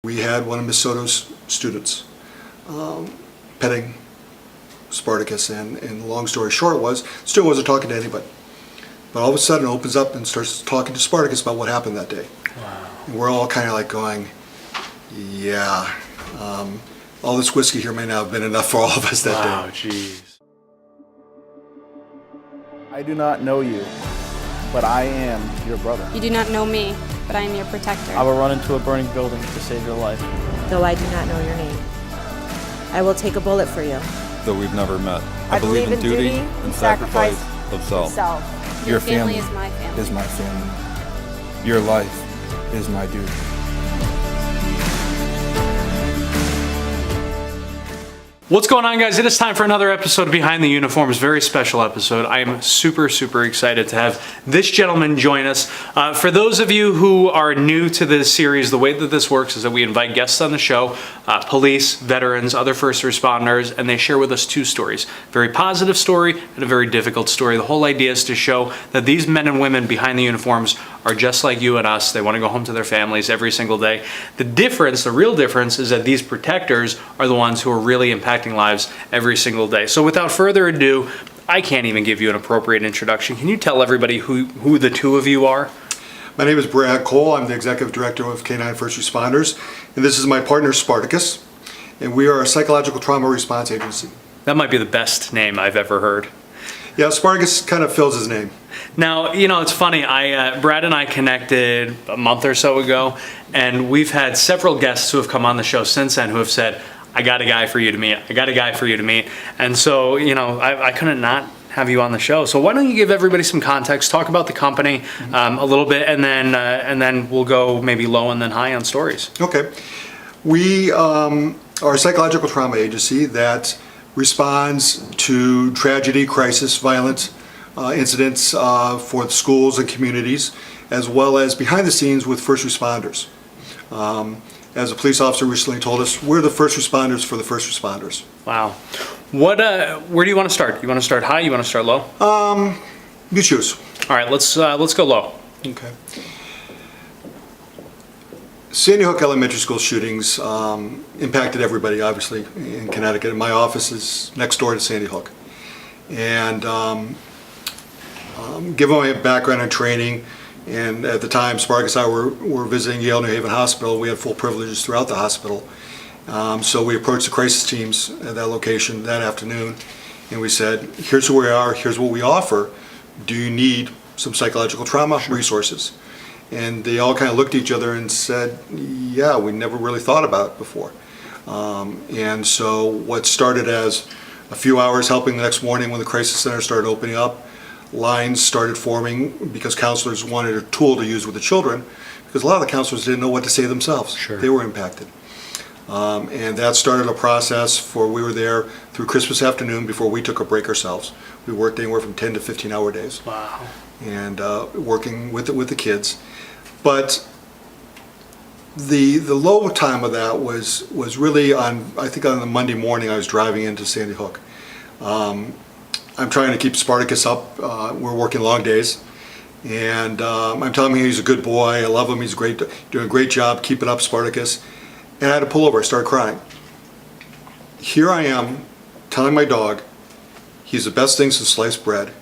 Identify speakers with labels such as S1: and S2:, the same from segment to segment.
S1: We had one of Miss Soto's students petting Spartacus, and the long story short was, still wasn't talking to anybody. But all of a sudden it opens up and starts talking to Spartacus about what happened that day.
S2: Wow.
S1: And we're all kind of like going, yeah, all this whiskey here may not have been enough for all of us that day.
S2: Wow, jeez.
S3: I do not know you, but I am your brother.
S4: You do not know me, but I am your protector.
S3: I will run into a burning building to save your life.
S5: Though I do not know your name, I will take a bullet for you.
S6: Though we've never met,
S5: I believe in duty and sacrifice
S6: of self.
S4: Your family is my family.
S7: Is my family. Your life is my duty.
S2: What's going on, guys? It is time for another episode of Behind the Uniforms, very special episode. I am super excited to have this gentleman join us. For those of you who are new to this series, the way that this works is that we invite guests on the show, police, veterans, other first responders, and they share with us two stories. A very positive story and a very difficult story. The whole idea is to show that these men and women behind the uniforms are just like you and us. They want to go home to their families every single day. The difference, the real difference, is that these protectors are the ones who are really impacting lives every single day. So without further ado, I can't even give you an appropriate introduction. Can you tell everybody who the two of you are?
S1: My name is Brad Cole. I'm the Executive Director of K-9 First Responders, and this is my partner Spartacus, and we are a psychological trauma response agency.
S2: That might be the best name I've ever heard.
S1: Yeah, Spartacus kind of fills his name.
S2: Now, you know, it's funny, Brad and I connected a month or so ago, and we've had several guests who have come on the show since then who have said, I got a guy for you to meet. I got a guy for you to meet. And so, you know, I couldn't not have you on the show. So why don't you give everybody some context, talk about the company a little bit, and then we'll go maybe low and then high on stories.
S1: Okay. We are a psychological trauma agency that responds to tragedy, crisis, violent incidents for the schools and communities, as well as behind the scenes with first responders. As a police officer recently told us, we're the first responders for the first responders.
S2: Wow. What? Where do you want to start? You want to start high? You want to start low?
S1: You choose.
S2: All right. Let's go low.
S1: Okay. Sandy Hook Elementary School shootings impacted everybody, obviously, in Connecticut. My office is next door to Sandy Hook. And given my background and training, and at the time Spartacus and I were visiting Yale New Haven Hospital, we had full privileges throughout the hospital. So we approached the crisis teams at that location that afternoon, and we said, here's who we are, here's what we offer. Do you need some psychological trauma resources? And they all kind of looked at each other and said, yeah, we never really thought about it before. And so what started as a few hours helping the next morning when the crisis center started opening up, lines started forming because counselors wanted a tool to use with the children, because a lot of the counselors didn't know what to say themselves.
S2: Sure.
S1: They were impacted. And that started a process we were there through Christmas afternoon before we took a break ourselves. We worked anywhere from 10 to 15 hour days.
S2: Wow.
S1: And working with the kids. But the low time of that was really on, I think on the Monday morning I was driving into Sandy Hook. I'm trying to keep Spartacus up. We're working long days. And I'm telling him he's a good boy. I love him. He's great, doing a great job. Keep it up, Spartacus. And I had to pull over. I started crying. Here I am telling my dog he's the best thing since sliced bread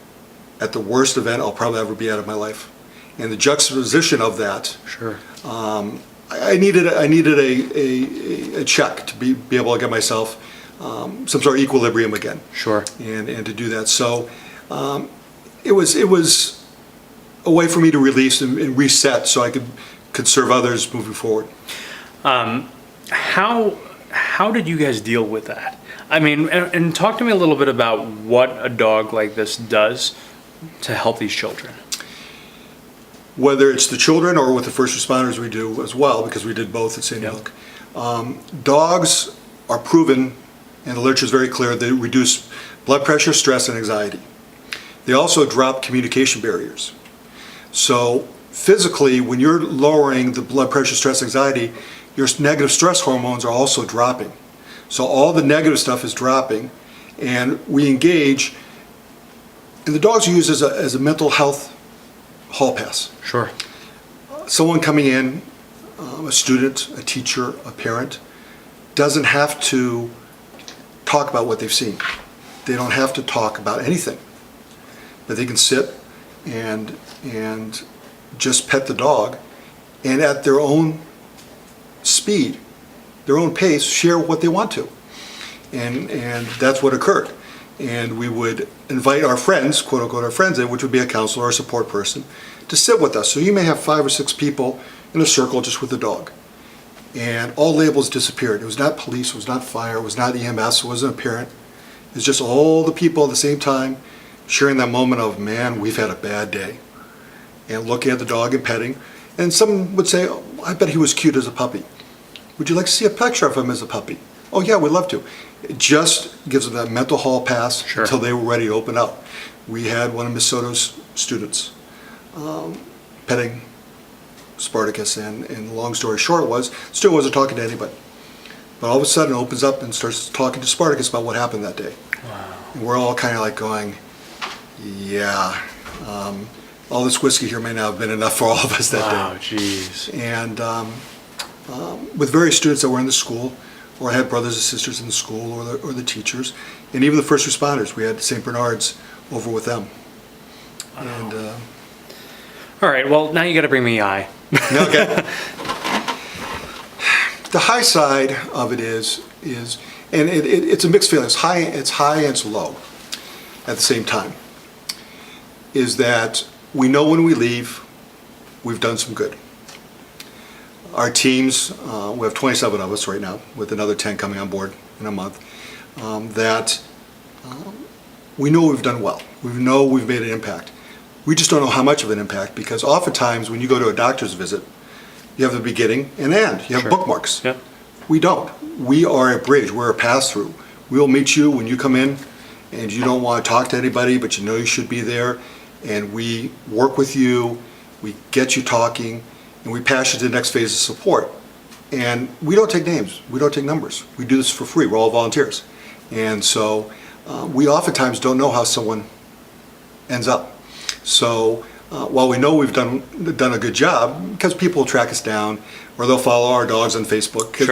S1: at the worst event I'll probably ever be at in my life. And the juxtaposition of that,
S2: Sure.
S1: I needed a check to be able to get myself some sort of equilibrium again.
S2: Sure.
S1: And to do that. So it was a way for me to release and reset so I could serve others moving forward.
S2: How did you guys deal with that? I mean, and talk to me a little bit about what a dog like this does to help these children.
S1: Whether it's the children or with the first responders, we do as well, because we did both at Sandy Hook. Dogs are proven, and the literature is very clear, they reduce blood pressure, stress, and anxiety. They also drop communication barriers. So physically, when you're lowering the blood pressure, stress, anxiety, your negative stress hormones are also dropping. So all the negative stuff is dropping, and we engage, and the dogs are used as a mental health hall pass.
S2: Sure.
S1: Someone coming in a student, a teacher, a parent, doesn't have to talk about what they've seen. They don't have to talk about anything. But they can sit and just pet the dog, and at their own speed, their own pace, share what they want to. And that's what occurred. And we would invite our friends, quote unquote our friends in, which would be a counselor or a support person, to sit with us. So you may have 5 or 6 people in a circle just with the dog. And all labels disappeared. It was not police, it was not fire, it was not EMS, it wasn't a parent. It was just all the people at the same time sharing that moment of, man, we've had a bad day. And looking at the dog and petting. And some would say, oh, I bet he was cute as a puppy. Would you like to see a picture of him as a puppy? Oh yeah, we'd love to. It just gives them that mental hall pass until they were ready to open up. We had one of Miss Soto's students petting Spartacus, and long story short was, still wasn't talking to anybody. But all of a sudden it opens up and starts talking to Spartacus about what happened that day.
S2: Wow.
S1: And we're all kind of like going, yeah, all this whiskey here may not have been enough for all of us that day.
S2: Wow, jeez.
S1: And with various students that were in the school, or had brothers and sisters in the school, or the teachers, and even the first responders. We had St. Bernard's over with them. Wow. And
S2: all right, well, now you got to bring me high.
S1: okay. The high side of it is, and it's a mixed feeling. It's high and it's low at the same time. Is that we know when we leave, we've done some good. Our teams, we have 27 of us right now, with another 10 coming on board in a month, we know we've done well. We know we've made an impact. We just don't know how much of an impact, because oftentimes when you go to a doctor's visit, you have the beginning and end. You have bookmarks.
S2: Yep.
S1: We don't. We are a bridge. We're a pass-through. We'll meet you when you come in and you don't want to talk to anybody, but you know you should be there, and we work with you, we get you talking, and we pass you to the next phase of support. And we don't take names, we don't take numbers. We do this for free, we're all volunteers. And so we oftentimes don't know how someone ends up. So while we know we've done a good job, because people will track us down, or they'll follow our dogs on Facebook, because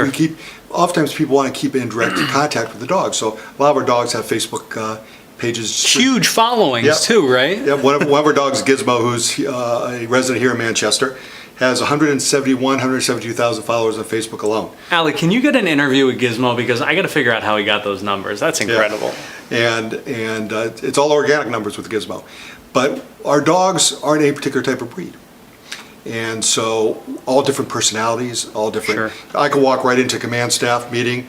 S1: oftentimes people want to keep in direct contact with the dogs. So a lot of our dogs have Facebook pages.
S2: Huge followings too, right?
S1: Yeah, one of our dogs, Gizmo, who's a resident here in Manchester, has 172,000 followers on Facebook alone.
S2: Allie, can you get an interview with Gizmo, because I got to figure out how he got those numbers. That's incredible.
S1: Yeah. And it's all organic numbers with Gizmo. But our dogs aren't a particular type of breed. And so all different personalities, all different.
S2: Sure.
S1: I can walk right into command staff meeting.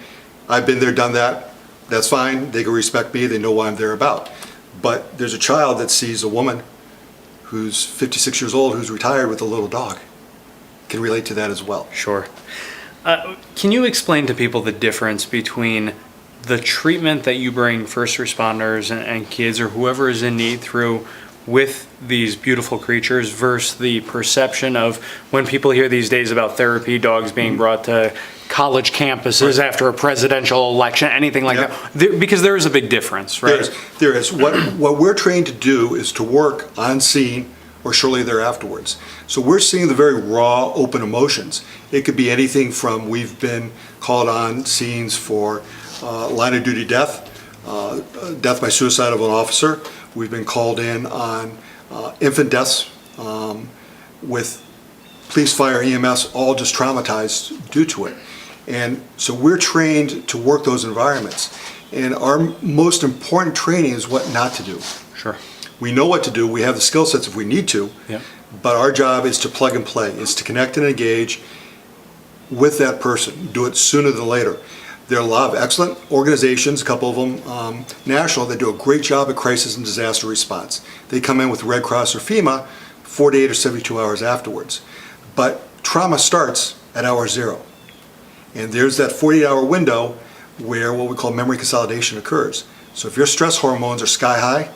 S1: I've been there, done that. That's fine. They can respect me. They know what I'm there about. But there's a child that sees a woman who's 56 years old, who's retired, with a little dog. Can relate to that as well.
S2: Sure. Can you explain to people the difference between the treatment that you bring first responders and kids, or whoever is in need, through with these beautiful creatures, versus the perception of when people hear these days about therapy dogs being brought to college campuses after a presidential election, anything like that? Because there is a big difference, right?
S1: There is. What we're trained to do is to work on scene or shortly thereafterwards. So we're seeing the very raw, open emotions. It could be anything from, we've been called on scenes for line of duty death, death by suicide of an officer. We've been called in on infant deaths with police, fire, EMS, all just traumatized due to it. And so we're trained to work those environments. And our most important training is what not to do.
S2: Sure.
S1: We know what to do, we have the skill sets if we need to, but our job is to plug and play, is to connect and engage with that person, do it sooner than later. There are a lot of excellent organizations, a couple of them national, that do a great job at crisis and disaster response. They come in with Red Cross or FEMA 48 or 72 hours afterwards. But trauma starts at hour 0. And there's that 48-hour window where what we call memory consolidation occurs. So if your stress hormones are sky high,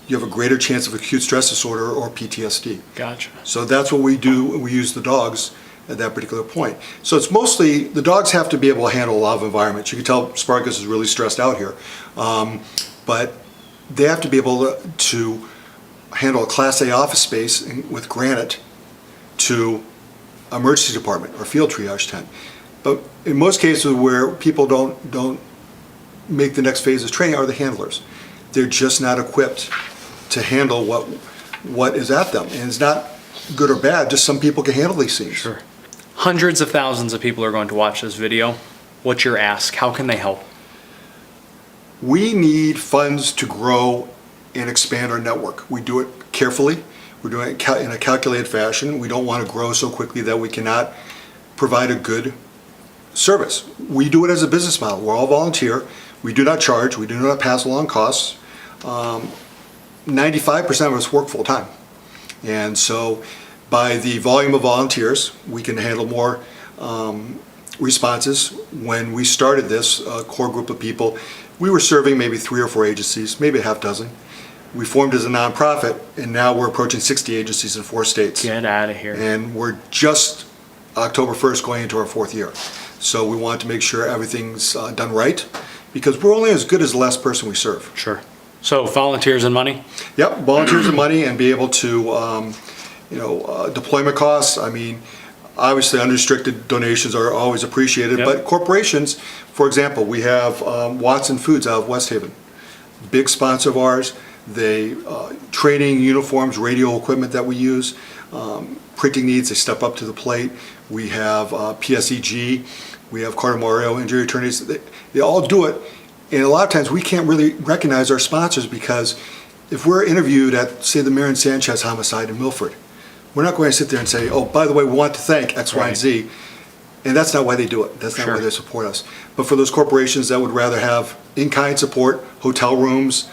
S1: you have a greater chance of acute stress disorder or PTSD.
S2: Gotcha.
S1: So that's what we do. We use the dogs at that particular point. So it's mostly, the dogs have to be able to handle a lot of environments. You can tell Spartacus is really stressed out here. But they have to be able to handle a Class A office space with granite to emergency department or field triage tent. But in most cases where people don't make the next phase of training are the handlers. They're just not equipped to handle what is at them. And it's not good or bad, just some people can handle these things.
S2: Sure. Hundreds of thousands of people are going to watch this video. What's your ask? How can they help?
S1: We need funds to grow and expand our network. We do it carefully. We're doing it in a calculated fashion. We don't want to grow so quickly that we cannot provide a good service. We do it as a business model. We're all volunteer. We do not charge. We do not pass along costs. 95% of us work full time. And so by the volume of volunteers, we can handle more responses. When we started this core group of people, we were serving maybe 3 or 4 agencies, maybe a half dozen. We formed as a nonprofit, and now we're approaching 60 agencies in 4 states.
S2: Get out of here.
S1: And we're just October 1st going into our 4th year. So we want to make sure everything's done right, because we're only as good as the last person we serve.
S2: Sure. So volunteers and money?
S1: Yep, volunteers and money, and be able to, deployment costs. I mean, obviously unrestricted donations are always appreciated,
S2: Yep.
S1: but corporations, for example, we have Watson Foods out of West Haven, big sponsor of ours. They training, uniforms, radio equipment that we use, printing needs, they step up to the plate. We have PSEG, we have Carter Mario injury attorneys. They all do it, and a lot of times we can't really recognize our sponsors, because if we're interviewed at, say, the Marion Sanchez homicide in Milford, we're not going to sit there and say, oh, by the way, we want to thank X, Y, and Z. And that's not why they do it. That's not
S2: Sure.
S1: why they support us. But for those corporations that would rather have in-kind support, hotel rooms,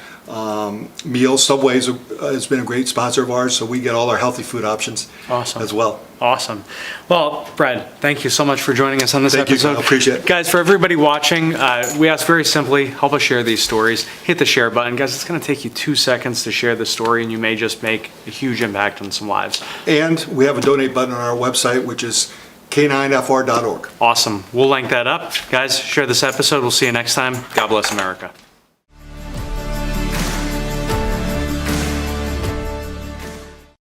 S1: meals, Subway's has been a great sponsor of ours, so we get all our healthy food options
S2: Awesome.
S1: as well.
S2: Awesome. Well, Brad, thank you so much for joining us on this
S1: Thank you,
S2: episode.
S1: Kyle. Appreciate it.
S2: Guys, for everybody watching, we ask very simply, help us share these stories. Hit the share button. Guys, it's going to take you 2 seconds to share the story, and you may just make a huge impact on some lives.
S1: And we have a donate button on our website, which is k9fr.org.
S2: Awesome. We'll link that up. Guys, share this episode. We'll see you next time. God bless America.